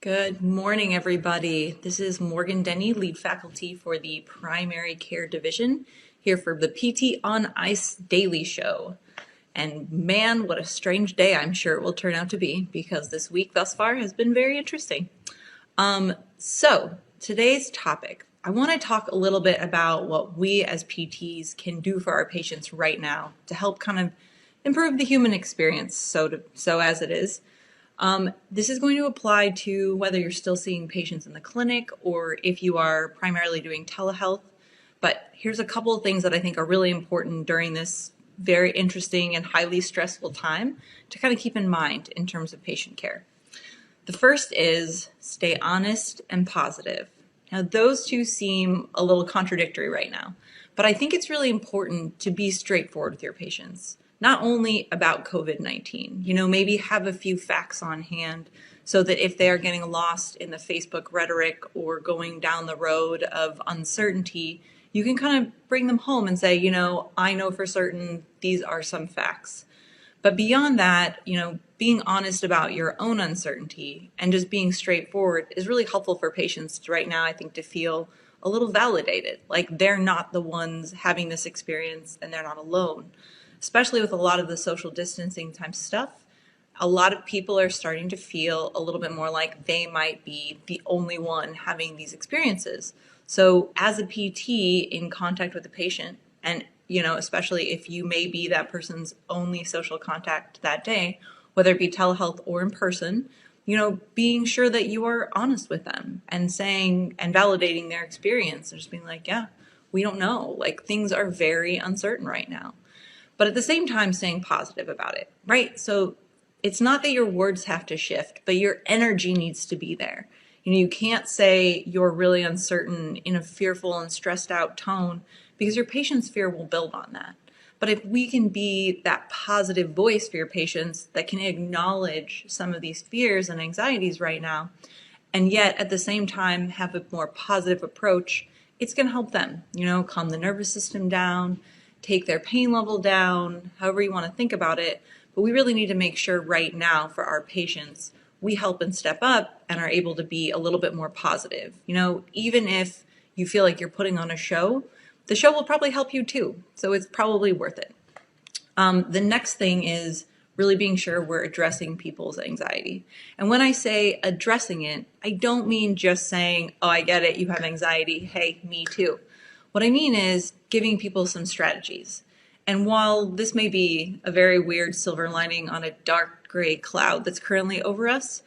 Good morning, everybody. This is Morgan Denny, lead faculty for the Primary Care Division, here for the PT on Ice Daily Show. And man, what a strange day I'm sure it will turn out to be, because this week thus far has been very interesting. So today's topic, I want to talk a little bit about what we as PTs can do for our patients right now to help kind of improve the human experience, so as it is. This is going to apply to whether you're still seeing patients in the clinic or if you are primarily doing telehealth. But here's a couple of things that I think are really important during this very interesting and highly stressful time to kind of keep in mind in terms of patient care. The first is stay honest and positive. Now, those two seem a little contradictory right now, but I think it's really important to be straightforward with your patients, not only about COVID-19, maybe have a few facts on hand so that if they are getting lost in the Facebook rhetoric or going down the road of uncertainty, you can kind of bring them home and say, I know for certain these are some facts. But beyond that, being honest about your own uncertainty and just being straightforward is really helpful for patients right now, I think, to feel a little validated, like they're not the ones having this experience and they're not alone. Especially with a lot of the social distancing type stuff, a lot of people are starting to feel a little bit more like they might be the only one having these experiences. So as a PT in contact with the patient, and especially if you may be that person's only social contact that day, whether it be telehealth or in person, being sure that you are honest with them and saying and validating their experience and just being like, yeah, we don't know. Like, things are very uncertain right now. But at the same time, staying positive about it, right? So it's not that your words have to shift, but your energy needs to be there. You can't say you're really uncertain in a fearful and stressed out tone because your patient's fear will build on that. But if we can be that positive voice for your patients that can acknowledge some of these fears and anxieties right now, and yet at the same time have a more positive approach, it's going to help them, calm the nervous system down, take their pain level down, however you want to think about it. But we really need to make sure right now for our patients, we help and step up and are able to be a little bit more positive. Even if you feel like you're putting on a show, the show will probably help you too. So it's probably worth it. The next thing is really being sure we're addressing people's anxiety. And when I say addressing it, I don't mean just saying, oh, I get it, you have anxiety, hey, me too. What I mean is giving people some strategies. And while this may be a very weird silver lining on a dark gray cloud that's currently over us,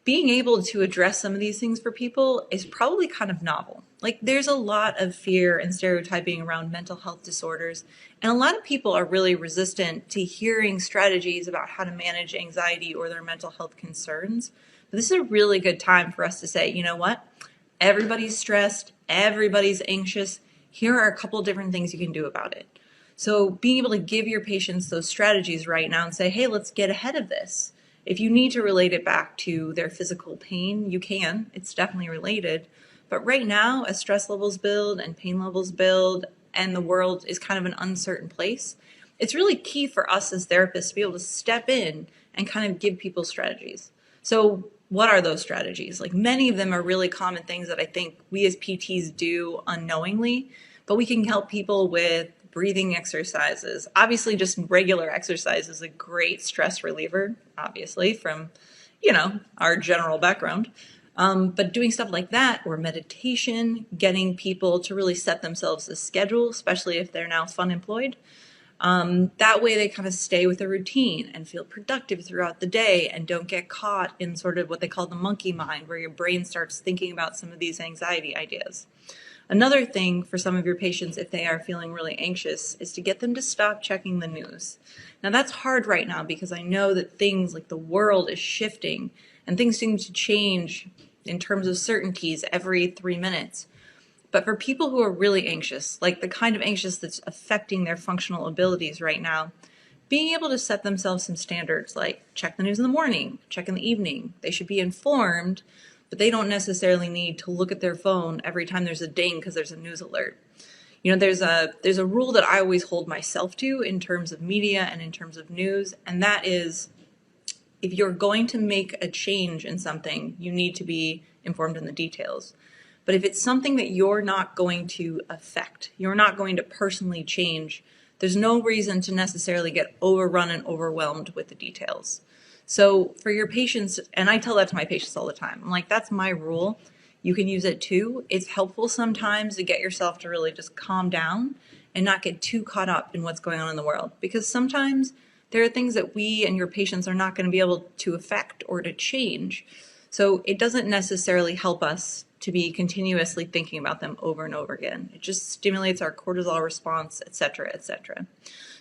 being able to address some of these things for people is probably kind of novel. Like, there's a lot of fear and stereotyping around mental health disorders, and a lot of people are really resistant to hearing strategies about how to manage anxiety or their mental health concerns. But this is a really good time for us to say, you know what? Everybody's stressed, everybody's anxious. Here are a couple of different things you can do about it. So being able to give your patients those strategies right now and say, hey, let's get ahead of this. If you need to relate it back to their physical pain, you can. It's definitely related. But right now, as stress levels build and pain levels build and the world is kind of an uncertain place, it's really key for us as therapists to be able to step in and kind of give people strategies. So what are those strategies? Like, many of them are really common things that I think we as PTs do unknowingly, but we can help people with breathing exercises. Obviously, just regular exercise is a great stress reliever, obviously, from, our general background. But doing stuff like that, or meditation, getting people to really set themselves a schedule, especially if they're now fun employed. That way they kind of stay with a routine and feel productive throughout the day and don't get caught in sort of what they call the monkey mind, where your brain starts thinking about some of these anxiety ideas. Another thing for some of your patients, if they are feeling really anxious, is to get them to stop checking the news. Now, that's hard right now because I know that things like the world is shifting and things seem to change in terms of certainties every 3 minutes. But for people who are really anxious, like the kind of anxious that's affecting their functional abilities right now, being able to set themselves some standards like check the news in the morning, check in the evening. They should be informed, but they don't necessarily need to look at their phone every time there's a ding because there's a news alert. There's a rule that I always hold myself to in terms of media and in terms of news, and that is, if you're going to make a change in something, you need to be informed in the details. But if it's something that you're not going to affect, you're not going to personally change, there's no reason to necessarily get overrun and overwhelmed with the details. So for your patients, and I tell that to my patients all the time, I'm like, that's my rule. You can use it too. It's helpful sometimes to get yourself to really just calm down and not get too caught up in what's going on in the world. Because sometimes there are things that we and your patients are not going to be able to affect or to change. So it doesn't necessarily help us to be continuously thinking about them over and over again. It just stimulates our cortisol response, et cetera, et cetera.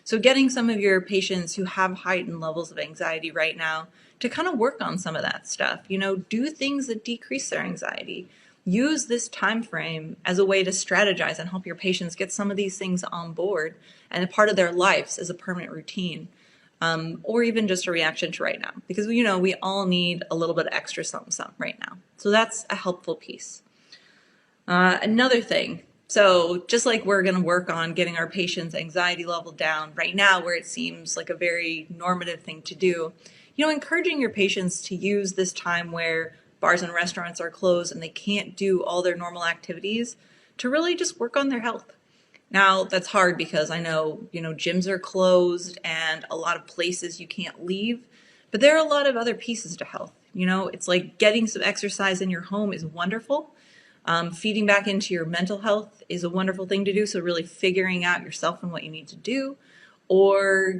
So getting some of your patients who have heightened levels of anxiety right now to kind of work on some of that stuff, do things that decrease their anxiety. Use this time frame as a way to strategize and help your patients get some of these things on board and a part of their lives as a permanent routine. Or even just a reaction to right now, because we all need a little bit of extra something right now. So that's a helpful piece. Another thing, so just like we're going to work on getting our patients' anxiety level down right now, where it seems like a very normative thing to do, encouraging your patients to use this time where bars and restaurants are closed and they can't do all their normal activities to really just work on their health. Now, that's hard because I know, gyms are closed and a lot of places you can't leave, but there are a lot of other pieces to health. It's like getting some exercise in your home is wonderful. Feeding back into your mental health is a wonderful thing to do. So really figuring out yourself and what you need to do, or,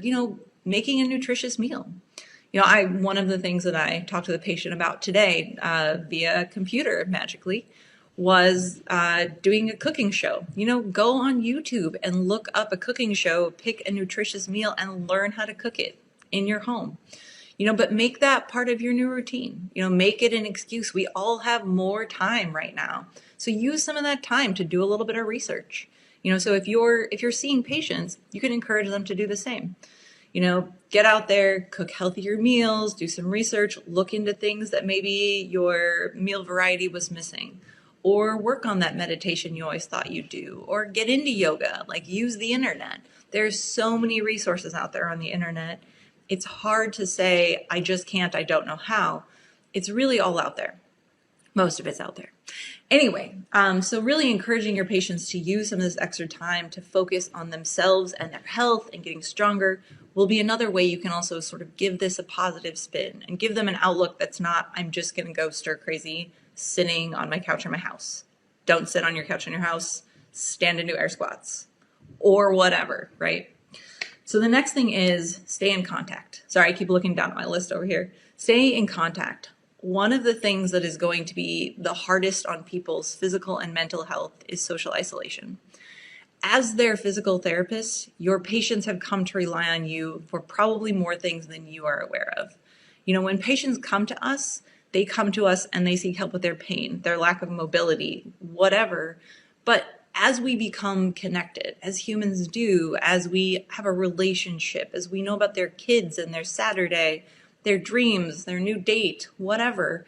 making a nutritious meal. One of the things that I talked to the patient about today via computer magically was doing a cooking show. Go on YouTube and look up a cooking show, pick a nutritious meal and learn how to cook it in your home. But make that part of your new routine. Make it an excuse. We all have more time right now. So use some of that time to do a little bit of research. So if you're seeing patients, you can encourage them to do the same. Get out there, cook healthier meals, do some research, look into things that maybe your meal variety was missing, or work on that meditation you always thought you'd do, or get into yoga, like use the internet. There's so many resources out there on the internet. It's hard to say, I just can't, I don't know how. It's really all out there. Most of it's out there. Anyway, so really encouraging your patients to use some of this extra time to focus on themselves and their health and getting stronger will be another way you can also sort of give this a positive spin and give them an outlook that's not, I'm just going to go stir crazy sitting on my couch in my house. Don't sit on your couch in your house, stand and do air squats or whatever, right? So the next thing is stay in contact. Sorry, I keep looking down at my list over here. Stay in contact. One of the things that is going to be the hardest on people's physical and mental health is social isolation. As their physical therapists, your patients have come to rely on you for probably more things than you are aware of. When patients come to us, they come to us and they seek help with their pain, their lack of mobility, whatever. But as we become connected, as humans do, as we have a relationship, as we know about their kids and their Saturday, their dreams, their new date, whatever,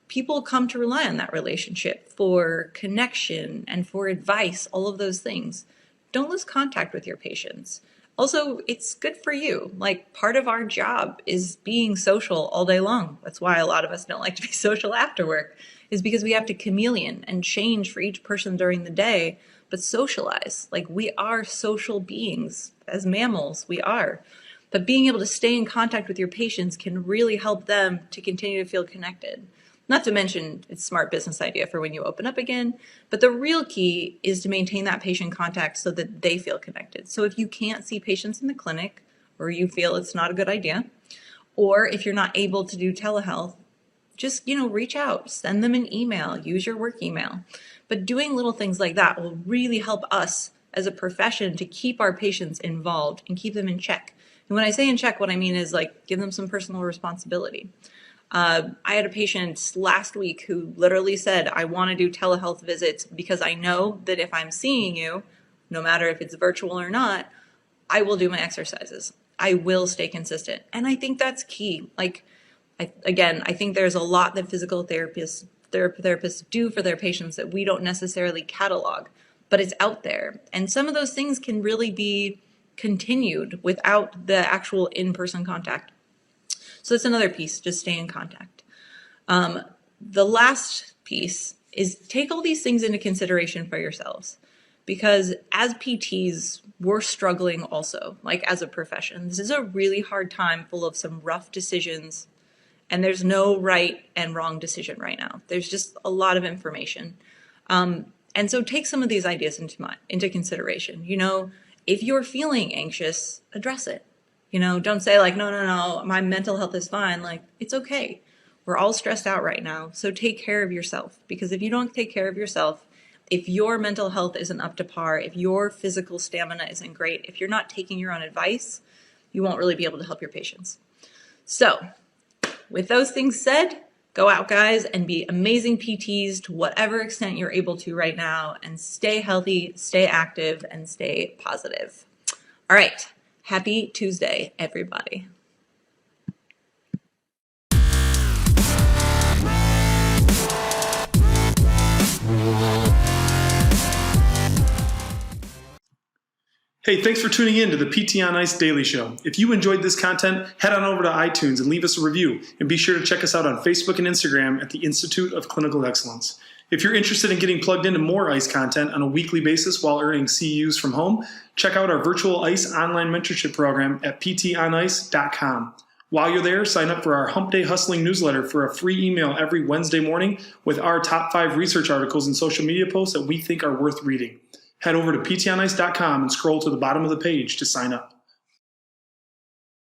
people come to rely on that relationship for connection and for advice, all of those things. Don't lose contact with your patients. Also, it's good for you. Like, part of our job is being social all day long. That's why a lot of us don't like to be social after work, is because we have to chameleon and change for each person during the day, but socialize. Like, we are social beings. As mammals, we are. But being able to stay in contact with your patients can really help them to continue to feel connected. Not to mention, it's a smart business idea for when you open up again. But the real key is to maintain that patient contact so that they feel connected. So if you can't see patients in the clinic, or you feel it's not a good idea, or if you're not able to do telehealth, just, reach out, send them an email, use your work email. But doing little things like that will really help us as a profession to keep our patients involved and keep them in check. And when I say in check, what I mean is like give them some personal responsibility. I had a patient last week who literally said, I want to do telehealth visits because I know that if I'm seeing you, no matter if it's virtual or not, I will do my exercises. I will stay consistent. And I think that's key. Like, I think there's a lot that physical therapists do for their patients that we don't necessarily catalog, but it's out there. And some of those things can really be continued without the actual in-person contact. So that's another piece, just stay in contact. The last piece is take all these things into consideration for yourselves. Because as PTs, we're struggling also, like as a profession. This is a really hard time full of some rough decisions, and there's no right and wrong decision right now. There's just a lot of information. And so take some of these ideas into consideration. You know, if you're feeling anxious, address it. You know, don't say like, no, my mental health is fine. Like, it's okay. We're all stressed out right now. So take care of yourself, because if you don't take care of yourself, if your mental health isn't up to par, if your physical stamina isn't great, if you're not taking your own advice, you won't really be able to help your patients. So with those things said, go out, guys, and be amazing PTs to whatever extent you're able to right now, and stay healthy, stay active, and stay positive. All right. Happy Tuesday, everybody. Hey, thanks for tuning in to the PT on Ice Daily Show. If you enjoyed this content, head on over to iTunes and leave us a review. And be sure to check us out on Facebook and Instagram at the Institute of Clinical Excellence. If you're interested in getting plugged into more ICE content on a weekly basis while earning CEUs from home, check out our virtual ICE online mentorship program at ptonice.com. While you're there, sign up for our Hump Day Hustling newsletter for a free email every Wednesday morning with our top 5 research articles and social media posts that we think are worth reading. Head over to ptonice.com and scroll to the bottom of the page to sign up.